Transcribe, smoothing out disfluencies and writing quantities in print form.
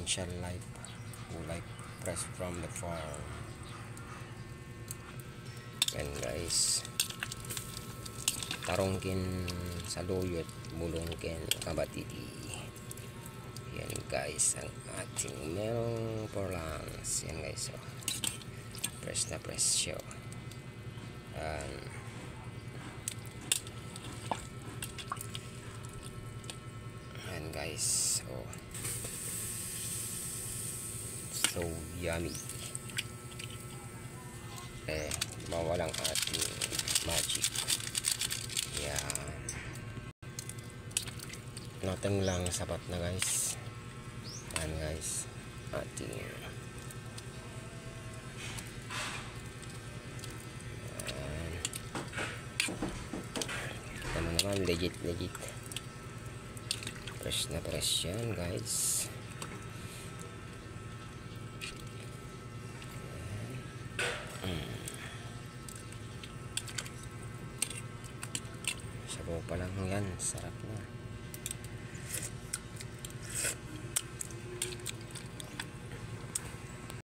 essential life who like fresh from the farm. Yan guys, tarongkin saluyot, bulongkin kabatidi. Yan guys ang ating melon for lunch. Yan guys, oh. Fresh na fresh siya. Yan guys, oh. So yummy. Mawalang ating magic. Yan. Natin lang sapat na guys. Yan guys, ating kita mo naman, legit fresh na fresh yan guys. Sabaw pa lang yan, sarap na.